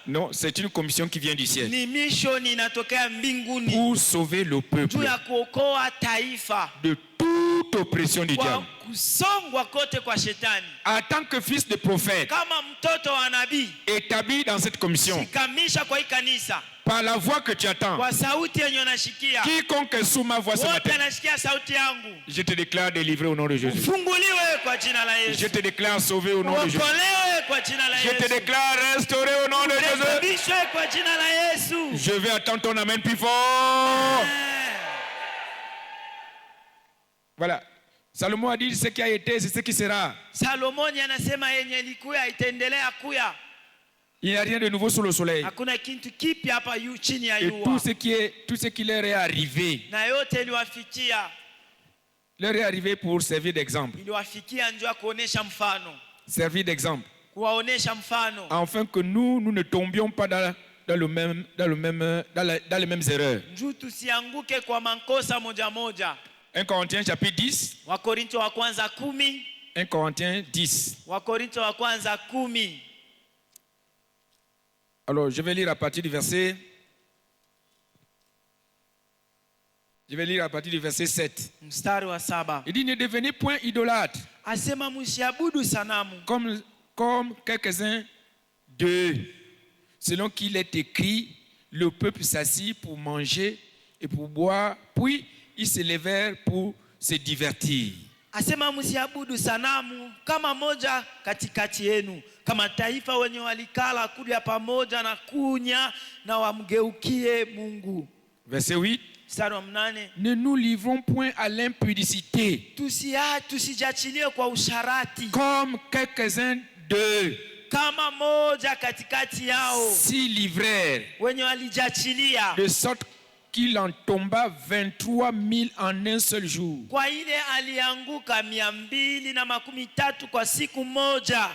Non, c'est une commission qui vient du ciel. Ni mission inatokea mbinguni. Pour sauver le peuple Juu ya kuokoa taifa de toute oppression du diable. Kusongwa kote kwa shetani. En tant que fils de prophète, kama mtoto wa nabii, établi dans cette commission, shikamisha kwa hii kanisa, par la voix que tu attends, kwa sauti yenye unashikia, quiconque est sous ma voix ce matin, anashikia sauti yangu, je te déclare délivré au nom de Jésus. Ufunguliwe kwa jina la Yesu. Je te déclare sauvé au nom de Jésus. Kwa jina la Je Yesu. te déclare restauré au nom de Jésus. Kwa jina la Yesu. Je vais attendre ton amen plus fort. Voilà. Salomon a dit ce qui a été, c'est ce qui sera. Salomon anasema yenye ilikuwa itaendelea kuya. Il n'y a rien de nouveau sous le soleil. Hakuna kitu kipya hapa chini ya Et jua. tout ce qui leur est arrivé, na yote iliwafikia, leur est arrivé pour servir d'exemple. Iliwafikia njoo kuonesha mfano. Servir d'exemple. Kuwaonesha mfano. Afin que nous ne tombions pas dans les mêmes erreurs. Njoo tusianguke kwa makosa moja moja. 1 Corinthiens chapitre 10. Wakorintho wa kwanza 10. 1 Corinthiens 10. Wakorintho wa kwanza 10. Alors, je vais lire à partir du verset 7. Mstari wa 7. Il dit, ne devenez point idolâtres. Asema msiabudu sanamu. Comme quelques-uns d'eux, selon qu'il est écrit, le peuple s'assit pour manger et pour boire, puis ils se levèrent pour se divertir. Asema msiabudu sanamu kama moja katikati yenu, kama taifa wenye walikala kulia pamoja na kunya na wamgeukie Mungu. Verset 8. Mstari wa 8. Ne nous livrons point à l'impudicité, tusijachilie kwa usharati, comme quelques-uns d'eux, kama moja katikati yao, s'y livrèrent, wenye walijachilia, de sorte qu'il en tomba 23 000 en un seul jour. Kwa ile alianguka 230 kwa siku moja.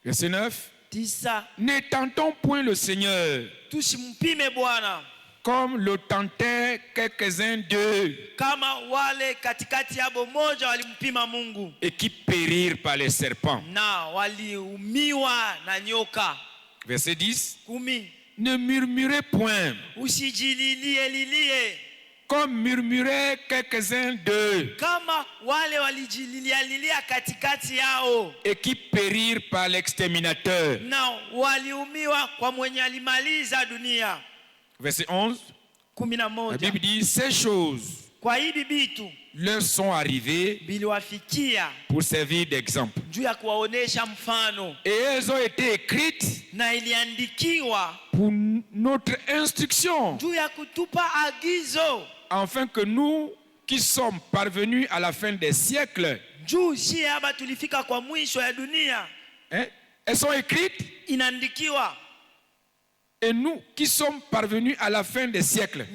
Verset 9. 9. Ne tentons point le Seigneur, tusimpime Bwana, comme le tentaient quelques-uns d'eux, kama wale katikati yabo moja walimpima Mungu, et qui périrent par les serpents. Na waliumiwa na nyoka. Verset 10. 10. Ne murmurez point, usijililie, comme murmuraient quelques-uns d'eux, kama wale walijililia katikati yao, et qui périrent par l'exterminateur. Na waliumiwa kwa mwenye alimaliza dunia. Verset 11. 11. La Bible dit, ces choses kwa hivi bitu leur sont arrivées biliwafikia pour servir d'exemple. Juu ya kuwaonesha mfano. Et elles ont été écrites na iliandikiwa pour notre instruction. Juu ya kutupa agizo. Afin que nous qui sommes parvenus à la fin des siècles. Juu si haba tulifika kwa mwisho ya dunia. Elles sont écrites. Inaandikiwa. Et nous qui sommes parvenus à la fin des siècles,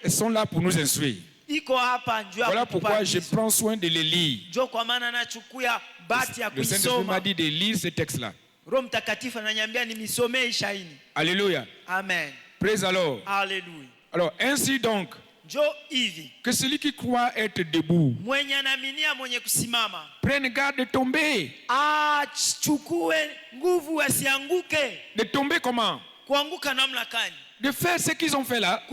elles sont là pour nous instruire. Voilà pourquoi je prends soin de les lire. Le Saint-Esprit m'a dit de lire ce texte-là. Alléluia. Amen. Praise alors. Alléluia. Alors, ainsi donc, que celui qui croit être debout prenne garde de tomber. De tomber comment? De faire ce qu'ils ont fait là.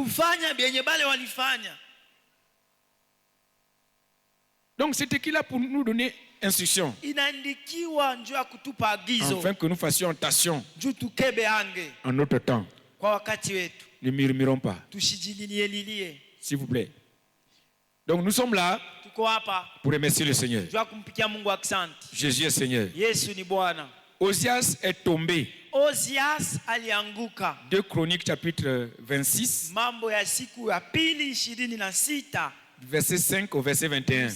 Donc c'est écrit là pour nous donner instruction. Afin que nous fassions attention en notre temps. Ne murmurons pas. S'il vous plaît. Donc nous sommes là pour remercier le Seigneur. Jésus est Seigneur. Osias est tombé. 2 Chroniques chapitre 26. Verset 5 au verset 21.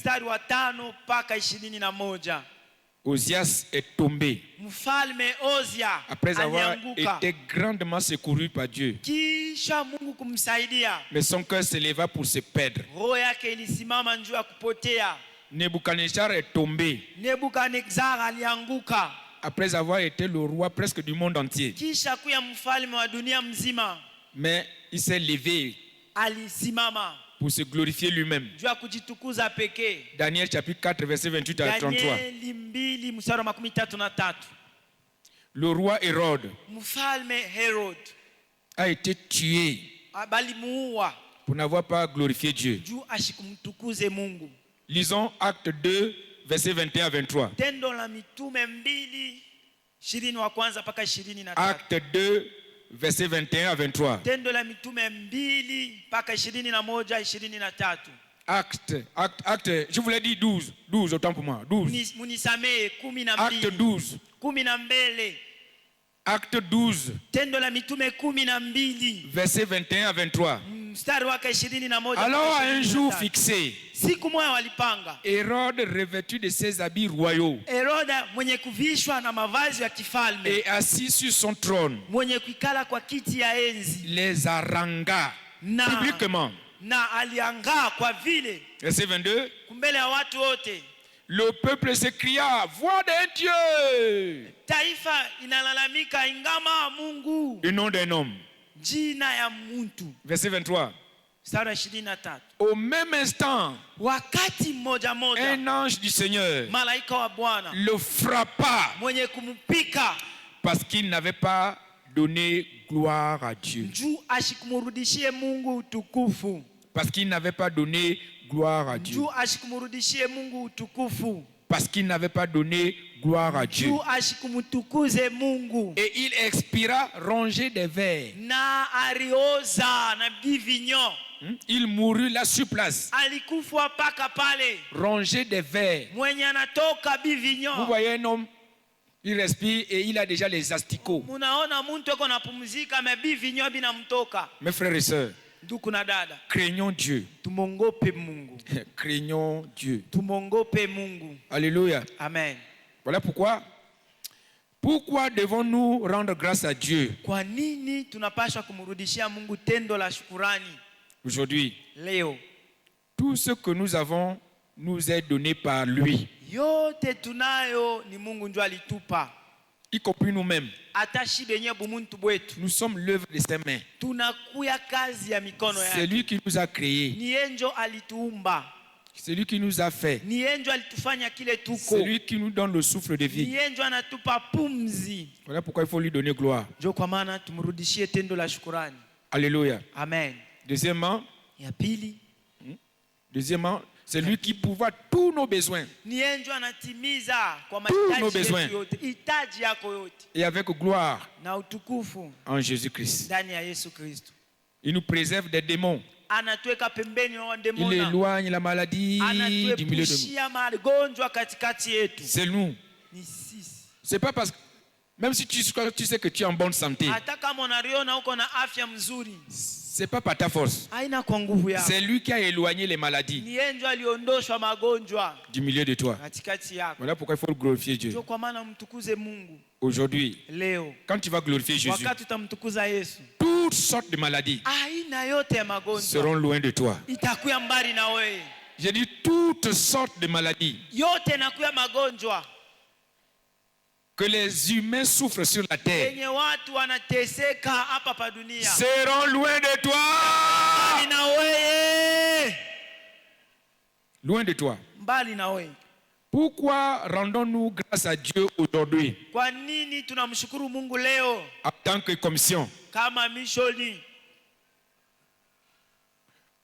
Osias est tombé après avoir été grandement secouru par Dieu. Mais son cœur s'éleva pour se perdre. Nebuchadnezzar est tombé après avoir été le roi presque du monde entier. Mais il s'est levé pour se glorifier lui-même. Daniel chapitre 4 verset 28 à 33. Le roi Hérode a été tué pour n'avoir pas glorifié Dieu. Lisons Acte 2 verset 21 à 23. Acte 2 verset 21 à 23. Acte, je vous l'ai dit 12, autant pour moi, 12. Acte 12. Acte 12, verset 21 à 23. Alors à un jour fixé, Hérode, revêtu de ses habits royaux et assis sur son trône, les harangua publiquement. Verset 22. Le peuple s'écria, voix d'un Dieu, et non d'un homme. Verset 23. Au même instant, un ange du Seigneur le frappa parce qu'il n'avait pas donné gloire à Dieu. Parce qu'il n'avait pas donné gloire à Dieu. Parce qu'il n'avait pas donné gloire à Dieu. Et il expira rongé des vers. Il mourut là sur place. Rongé des vers. Vous voyez un homme, il respire et il a déjà les asticots. Mes frères et sœurs, craignons Dieu. Craignons Dieu. Alléluia. Amen. Voilà pourquoi. Pourquoi devons-nous rendre grâce à Dieu? Aujourd'hui, tout ce que nous avons nous est donné par lui. Y compris nous-mêmes. Nous sommes l'œuvre de ses mains. C'est lui qui nous a créés. C'est lui qui nous a fait. C'est lui qui nous donne le souffle de vie. Voilà pourquoi il faut lui donner gloire. Alléluia. Amen. Deuxièmement, c'est lui qui pourvoit tous nos besoins. Tous nos besoins. Et avec gloire en Jésus-Christ. Il nous préserve des démons. Il éloigne la maladie du milieu de nous. C'est nous. C'est pas parce que même si tu sais que tu es en bonne santé, c'est pas par ta force. C'est lui qui a éloigné les maladies du milieu de toi. Voilà pourquoi il faut glorifier Dieu. Aujourd'hui, quand tu vas glorifier Jésus, toutes sortes de maladies seront loin de toi. J'ai dit toutes sortes de maladies que les humains souffrent sur la terre seront loin de toi. Loin de toi. Pourquoi rendons-nous grâce à Dieu aujourd'hui en tant que commission?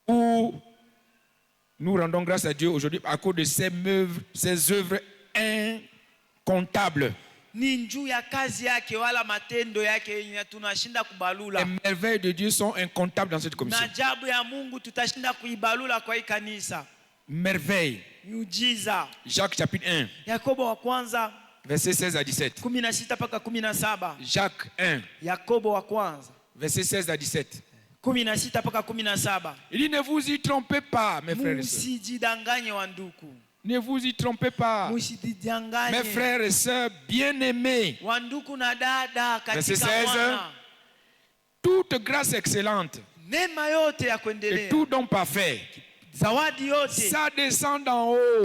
Où nous rendons grâce à Dieu aujourd'hui à cause de ses œuvres incomptables. Les merveilles de Dieu sont incomptables dans cette commission. Merveilles. Jacques chapitre 1. Verset 16 à 17. Jacques 1. Verset 16 à 17. Il dit, ne vous y trompez pas, mes frères et sœurs. Ne vous y trompez pas, mes frères et sœurs bien-aimés. Verset 16. Toute grâce excellente et tout don parfait, ça descend d'en haut,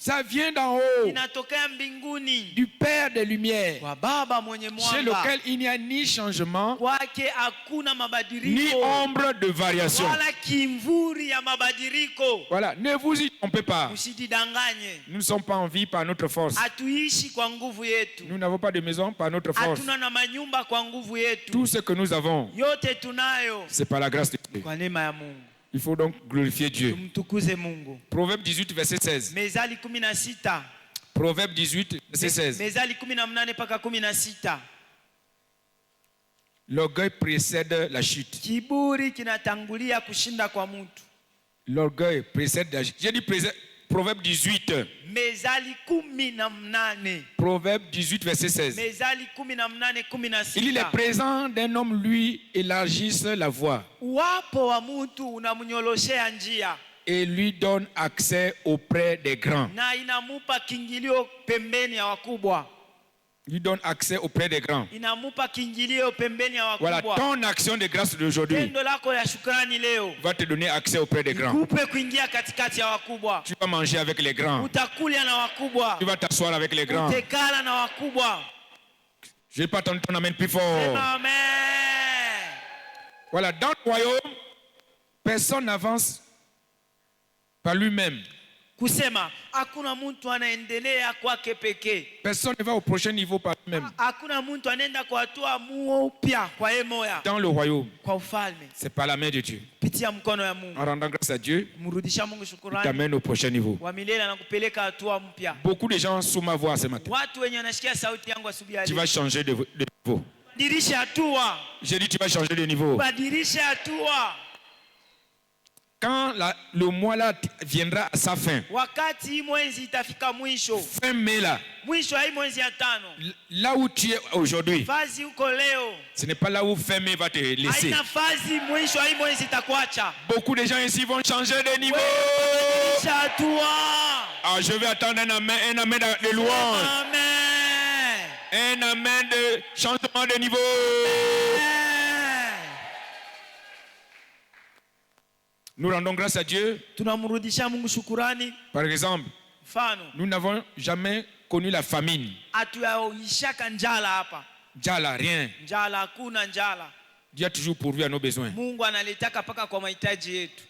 Ça vient d'en haut. Inatokea mbinguni. Du Père des Lumières. Kwa Baba mwenye mwanga. Chez lequel il n'y a ni changement. Kwake hakuna mabadiliko. Ni ombre de variation. Wala kimvuri ya mabadiliko. Voilà, ne vous y trompez pas. Usijidanganye. Nous ne sommes pas en vie par notre force. Hatuishi kwa nguvu yetu. Nous n'avons pas de maison par notre force. Hatuna na manyumba kwa nguvu yetu. Tout ce que nous avons, yote tunayo, c'est par la grâce de Dieu. Kwa neema ya Mungu. Il faut donc glorifier Dieu. Tumtukuze Mungu. Proverbe 18 verset 16. Mezali 16. Proverbe 18 verset 16. Mezali 18 mpaka 16. L'orgueil précède la chute. Kiburi kinatangulia kushinda kwa mtu. L'orgueil précède la chute. J'ai dit Proverbe 18. Mezali 18. Proverbe 18 verset 16. Mezali 18, 16. Il dit les présents d'un homme lui élargissent la voie. Uwapo wa mtu unamnyoloshea njia. Et lui donne accès auprès des grands. Na inamupa kingilio pembeni ya wakubwa. Lui donne accès auprès des grands. Inamupa kingilio pembeni ya wakubwa. Voilà, ton action de grâce d'aujourd'hui Tendo lako ya shukrani leo va te donner accès auprès des grands. Ikupe kuingia katikati ya wakubwa. Tu vas manger avec les grands. Utakulia na wakubwa. Tu vas t'asseoir avec les grands. Utekala na wakubwa. Je n'ai pas entendu ton amen plus fort. Amen. Voilà, dans le royaume, personne n'avance par lui-même. Kusema hakuna mtu anaendelea kwake pekee. Personne ne va au prochain niveau par lui-même. Hakuna mtu anaenda kwa hatua mpya kwa yeye moya. Dans le royaume, kwa ufalme, c'est par la main de Dieu. Pitia mkono ya Mungu. En rendant grâce à Dieu, mrudisha Mungu shukrani. Il t'amène au prochain niveau. Wa milele anakupeleka hatua mpya. Beaucoup de gens sous ma voix ce matin. Watu wenye wanasikia sauti yangu asubuhi ya leo. Tu vas changer de niveau. Badilisha hatua. J'ai dit tu vas changer de niveau. Badilisha hatua. Quand le mois là viendra à sa fin, wakati mwezi itafika mwisho, fin mai là, mwisho ya mwezi ya 5, là où tu es aujourd'hui, fazi uko leo, ce n'est pas là où fin mai va te laisser. haina fazi mwisho ya mwezi itakuacha. Beaucoup de gens ici vont changer de niveau. Ah, je vais attendre un amen de louange. Amen. Un amen de changement de niveau. Nous rendons grâce à Dieu. Tunamrudisha Mungu shukrani. Par exemple, mfano, nous n'avons jamais connu la famine. Hatuyaishaka njala hapa. Njala, rien. Njala hakuna njala. Dieu a toujours pourvu à nos besoins. Mungu analetaka paka kwa mahitaji yetu.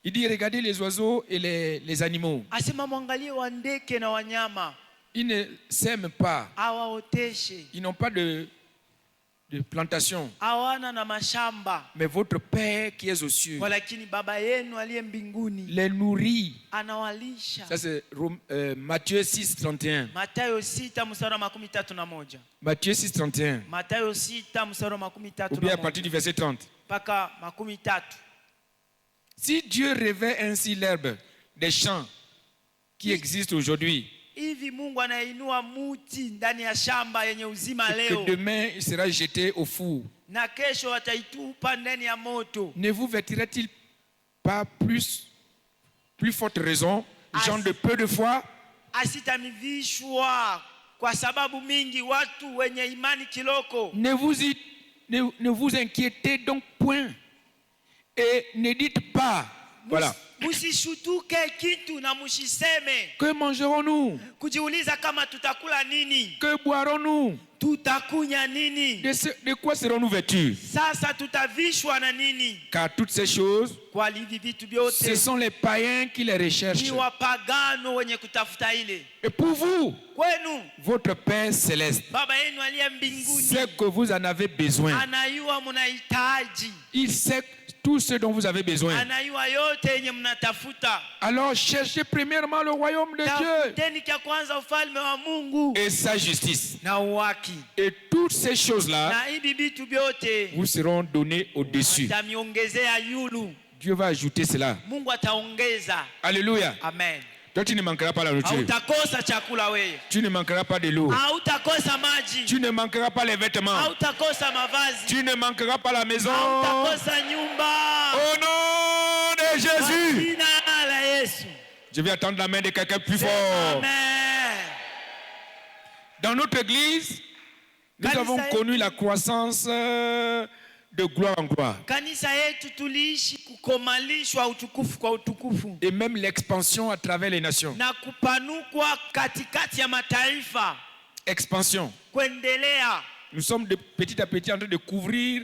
Il dit regardez les oiseaux et les animaux. Asema mwangalie wa ndege na wanyama. Ils ne sèment pas. Hawaoteshe. Ils n'ont pas de plantation. Hawana na mashamba. Mais votre Père qui est aux cieux walakini baba yenu aliye mbinguni les nourrit. Anawalisha. Ça c'est Matthieu 6:31. Mathayo 6 mstari wa 31. Matthieu 6:31. Mathayo 6 mstari wa 31. Ou bien à partir du verset 30. Paka 30. Si Dieu revêt ainsi l'herbe des champs qui existent aujourd'hui, hivi Mungu anainua muti ndani ya shamba yenye uzima leo, que demain il sera jeté au four, na kesho ataitupa ndani ya moto, ne vous vêtirait-il pas plus forte raison, gens de peu de foi? Asitamivishwa kwa sababu mingi watu wenye imani kiloko. Ne vous inquiétez donc point et ne dites pas, voilà, musishutuke kitu na musiseme, que mangerons-nous? Kujiuliza kama tutakula nini? Que boirons-nous? Tutakunya nini? De quoi serons-nous vêtus? Sasa tutavishwa na nini? Car toutes ces choses, kwa hivi vitu vyote, ce sont les païens qui les recherchent. Ni wapagano wenye kutafuta ile. Et pour vous, kwenu, votre Père céleste, baba yenu aliye mbinguni, sait que vous en avez besoin. Anayua mnahitaji. Il sait tout ce dont vous avez besoin. Anayua yote yenye mnatafuta. Alors cherchez premièrement le royaume de Dieu Tafuteni kia kwanza ufalme wa Mungu et sa justice. na uwaki. Et toutes ces choses-là na hivi vitu vyote vous seront données au-dessus. Atamiongezea yulu. Dieu va ajouter cela. Mungu ataongeza. Alléluia. Amen. Toi, tu ne manqueras pas la nourriture. Hautakosa chakula wewe. Tu ne manqueras pas de l'eau. Hautakosa maji. Tu ne manqueras pas les vêtements. Hautakosa mavazi. Tu ne manqueras pas la maison. Hautakosa nyumba. Au nom de Jésus. Jina la Yesu. Je vais attendre la main de quelqu'un plus fort. Amen. Dans notre église, nous avons connu la croissance de gloire en gloire. Kanisa yetu tuliishi kukomalishwa utukufu kwa utukufu. Et même l'expansion à travers les nations. Na kupanukwa katikati ya mataifa. Expansion. Kuendelea. Nous sommes de petit à petit en train de couvrir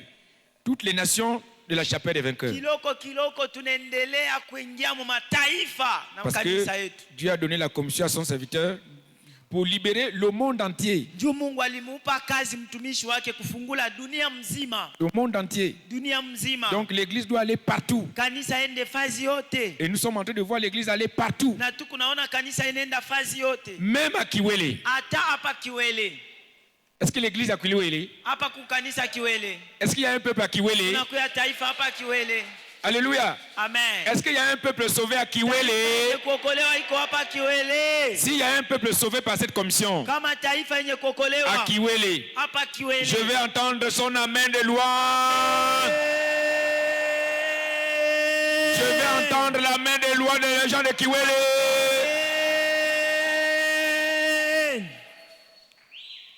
toutes les nations de la chapelle des vainqueurs. Kiloko tunaendelea kuingia mu mataifa na kanisa yetu. Parce que Dieu a donné la commission à son serviteur pour libérer le monde entier. Mungu alimupa kazi mtumishi wake kufungula dunia mzima. Le monde entier. Dunia mzima. Donc l'église doit aller partout. Kanisa ende fazi yote. Et nous sommes en train de voir l'église aller partout. Na tukunaona kanisa inaenda fazi yote. Même à Kiwele. Ata hapa Kiwele. Est-ce que l'église à Kiwele? Hapa kukanisa Kiwele. Est-ce qu'il y a un peuple à Kiwele? Tunakuya taifa hapa Kiwele. Alléluia. Amen. Est-ce qu'il y a un peuple sauvé à Kiwele? S'il y a un peuple sauvé par cette commission à Kiwele, je vais entendre son amen de louange. Je vais entendre l'amen de louange des gens de Kiwele.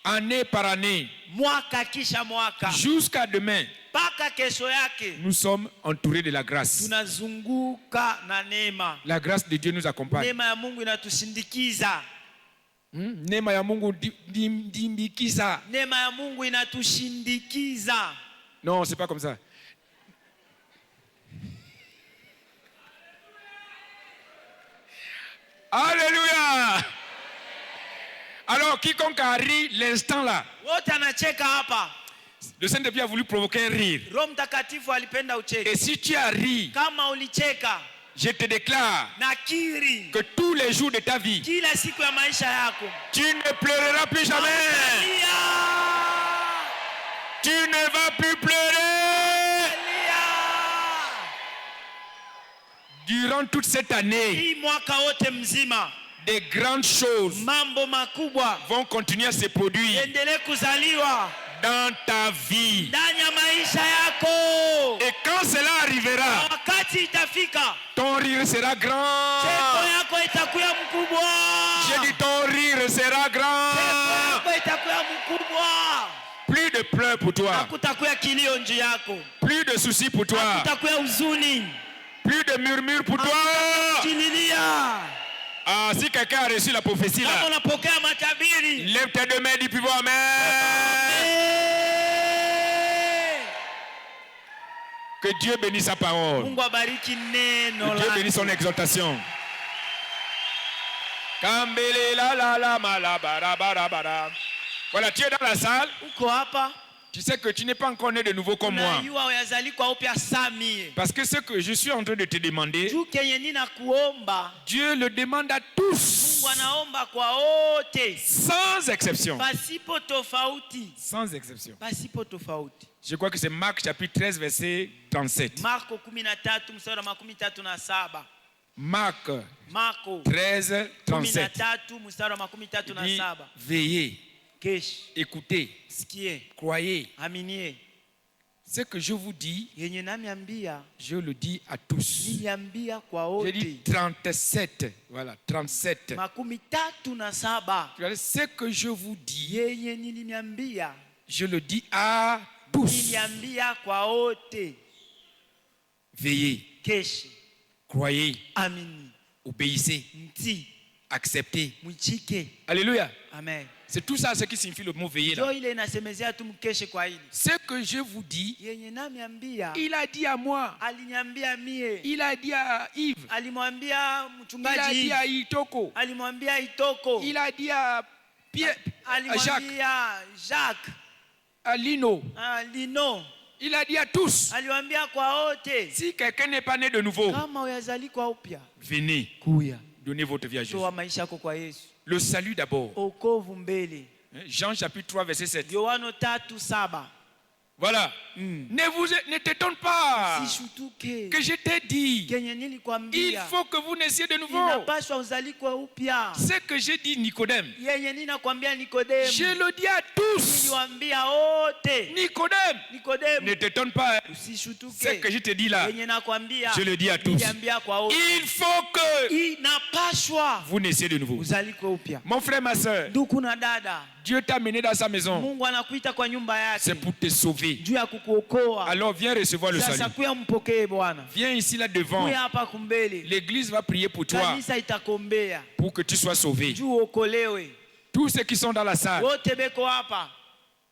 Année par année, jusqu'à demain, nous sommes entourés de la grâce. La grâce de Dieu nous accompagne. Neema ya Mungu ndimbikiza. Non, c'est pas comme ça. Alléluia. Alors, quiconque a ri l'instant là, le Saint-Esprit a voulu provoquer un rire. Et si tu as ri, je te déclare que tous les jours de ta vie, tu ne pleureras plus jamais. Tu ne vas plus pleurer. Durant toute cette année, des grandes choses vont continuer à se produire dans ta vie. Et quand cela arrivera, ton rire sera grand. J'ai dit ton rire sera grand. Plus de pleurs pour toi. Plus de soucis pour toi. Plus de murmures pour toi. Ah, si quelqu'un a reçu la prophétie là, lève tes deux mains, dis puis voir amen. Que Dieu bénisse sa parole. Que Dieu bénisse son exaltation. Voilà, tu es dans la salle. Tu sais que tu n'es pas encore né de nouveau comme moi. Parce que ce que je suis en train de te demander, Dieu le demande à tous. Sans exception. Sans exception. Je crois que c'est Marc chapitre 13 verset 37. Marc 13 37. Dit, veillez. Écoutez, croyez. Ce que je vous dis, je le dis à tous. Je dis 37. Voilà, 37. Ce que je vous dis, je le dis à tous. Veillez. Croyez. Obéissez. Acceptez. Alléluia. Amen. C'est tout ça ce qui signifie le mot veiller là. Ce que je vous dis, il a dit à moi. Il a dit à Yves. Il a dit à Itoko. Il a dit à Pierre, à Jacques, à Lino. Il a dit à tous. Si quelqu'un n'est pas né de nouveau, venez, donnez votre vie à Jésus. Le salut d'abord. Jean chapitre 3 verset 7. Voilà. Ne t'étonne pas que je t'ai dit. Il faut que vous naissiez de nouveau. Ce que j'ai dit Nicodème, je le dis à tous. Nicodème, ne t'étonne pas. Ce que je te dis là, je le dis à tous. Il faut que vous naissiez de nouveau. Mon frère, ma soeur, Dieu t'a mené dans sa maison. Mungu anakuita kwa nyumba yake. C'est pour te sauver. Juu ya kukuokoa. Alors viens recevoir le salut. Sasa kuya mpokee Bwana. Viens ici là devant. Kuya hapa kumbele. L'église va prier pour toi. Kanisa itakombea. Pour que tu sois sauvé. Juu okolewe. Tous ceux qui sont dans la salle. Wote beko hapa.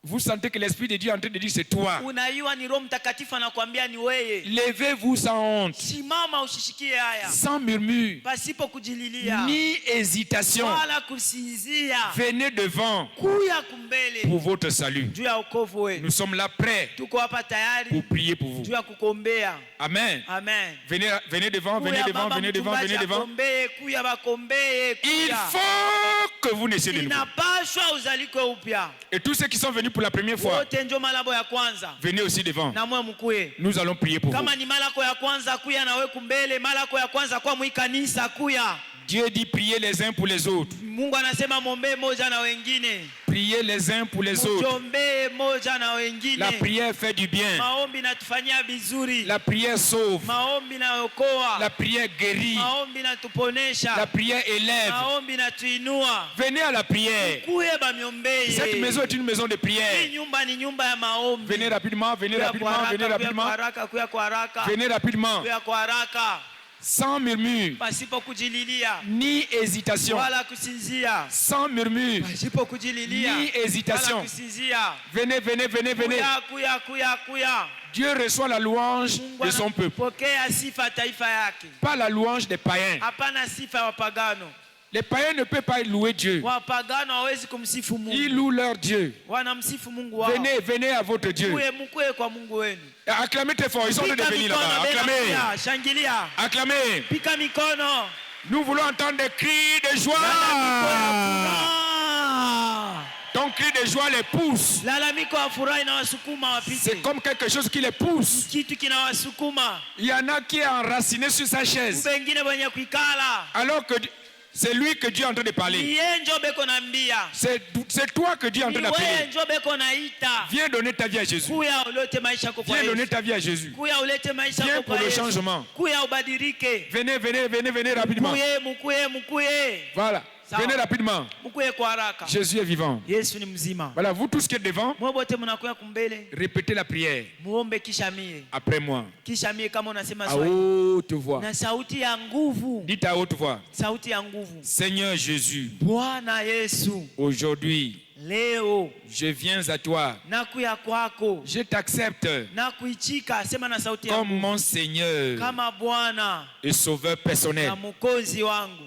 Vous sentez que l'Esprit de Dieu est en train de dire c'est toi. Unaiwa ni Roho Mtakatifu anakuambia ni wewe. Levez-vous sans honte. Simama ushishikie haya. Sans murmure. Pasipo kujililia. Ni hésitation. Wala kusinzia. Venez devant. Kuya kumbele. Pour votre salut. Juu ya wokovu wetu. Nous sommes là prêts. Tuko hapa tayari. Pour prier pour vous. Juu ya kukombea. Amen. Amen. Venez devant, venez devant, venez devant, venez devant. Il faut que vous naissiez de nouveau. Et tous ceux qui sont venus pour la première fois, venez aussi devant. Nous allons prier pour vous. Dieu dit prier les uns pour les autres. Prier les uns pour les autres. La prière fait du bien. La prière sauve. La prière guérit. La prière élève. Venez à la prière. Cette maison est une maison de prière. Venez rapidement, venez rapidement, venez rapidement. Venez rapidement. Sans murmure, ni hésitation. Sans murmure, ni hésitation. Venez, venez, venez, venez. Dieu reçoit la louange de son peuple, pas la louange des païens. Les païens ne peuvent pas louer Dieu. Ils louent leur Dieu. Venez, venez à votre Dieu. Acclamez très fort. Ils sont en train de venir là-bas. Acclamez. Acclamez. Nous voulons entendre des cris de joie. Ton cri de joie les pousse. C'est comme quelque chose qui les pousse. Il y en a qui est enraciné sur sa chaise. Alors que c'est lui que Dieu est en train de parler. C'est toi que Dieu est en train d'appeler. Viens donner ta vie à Jésus. Viens donner ta vie à Jésus. Viens pour le changement. Venez, venez, venez, venez rapidement. Voilà. Venez rapidement. Jésus est vivant. Voilà, vous tous qui êtes devant, répétez la prière après moi. À haute voix. Dites à haute voix. Seigneur Jésus, aujourd'hui, je viens à toi. Je t'accepte comme mon Seigneur et Sauveur personnel.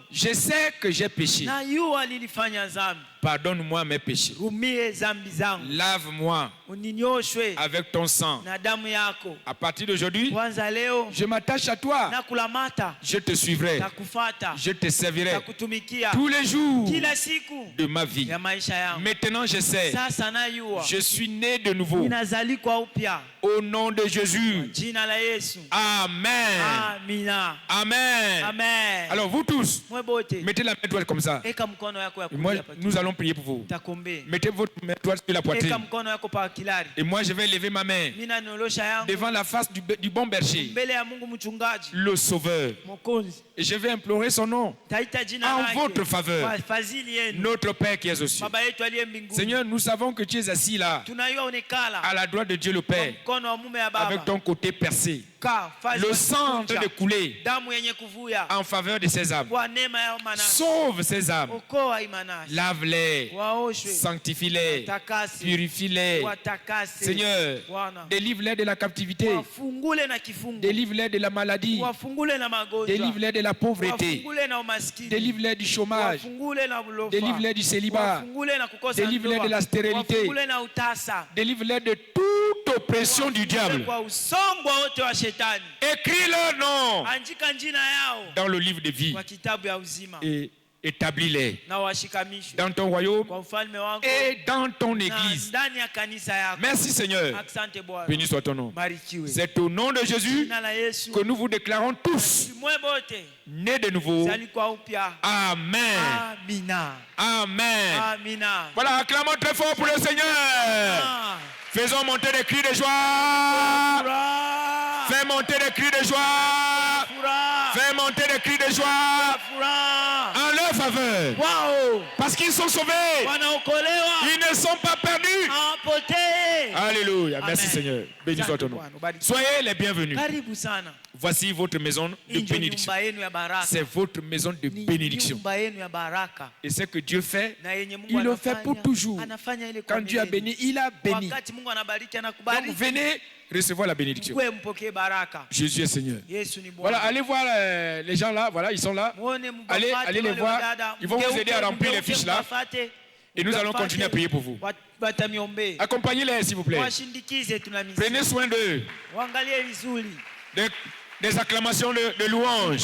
Je sais que j'ai péché. Pardonne-moi mes péchés. Lave-moi avec ton sang. À partir d'aujourd'hui, je m'attache à toi. Je te suivrai. Je te servirai tous les jours de ma vie. Maintenant, je sais. Je suis né de nouveau. Au nom de Jésus. Amen. Amen. Alors vous tous, mettez la main droite comme ça. Et moi, nous allons prier pour vous. Mettez votre main droite sur la poitrine. Et moi, je vais lever ma main devant la face du bon berger, le Sauveur. Et je vais implorer son nom en votre faveur. Notre Père qui est aux cieux. Seigneur, nous savons que tu es assis là, à la droite de Dieu le Père, avec ton côté percé. Le sang en train de couler en faveur de ces âmes. Sauve ces âmes. Lave-les, sanctifie-les, purifie-les. Seigneur, délivre-les de la captivité. Délivre-les de la maladie. Délivre-les de la pauvreté. Délivre-les du chômage. Délivre-les du célibat. Délivre-les de la stérilité. Délivre-les de toute oppression du diable. Écris leur nom dans le livre de vie et établis-les dans ton royaume et dans ton église. Merci Seigneur. Béni soit ton nom. C'est au nom de Jésus que nous vous déclarons tous nés de nouveau. Amen. Amen. Voilà, acclamons très fort pour le Seigneur. Faisons monter des cris de joie. Fais monter des cris de joie. Fais monter des cris de joie. Enlève faveur. Wow. Parce qu'ils sont sauvés. Ils ne sont pas perdus. Alléluia. Merci Seigneur. Béni soit ton nom. Soyez les bienvenus. Voici votre maison de bénédiction. C'est votre maison de bénédiction. Et ce que Dieu fait, il le fait pour toujours. Quand Dieu a béni, il a béni. Donc venez recevoir la bénédiction. Jésus est Seigneur. Voilà, allez voir les gens là. Voilà, ils sont là. Allez les voir. Ils vont vous aider à remplir les fiches là. Et nous allons continuer à prier pour vous. Accompagnez-les s'il vous plaît. Prenez soin d'eux. Des acclamations de louange.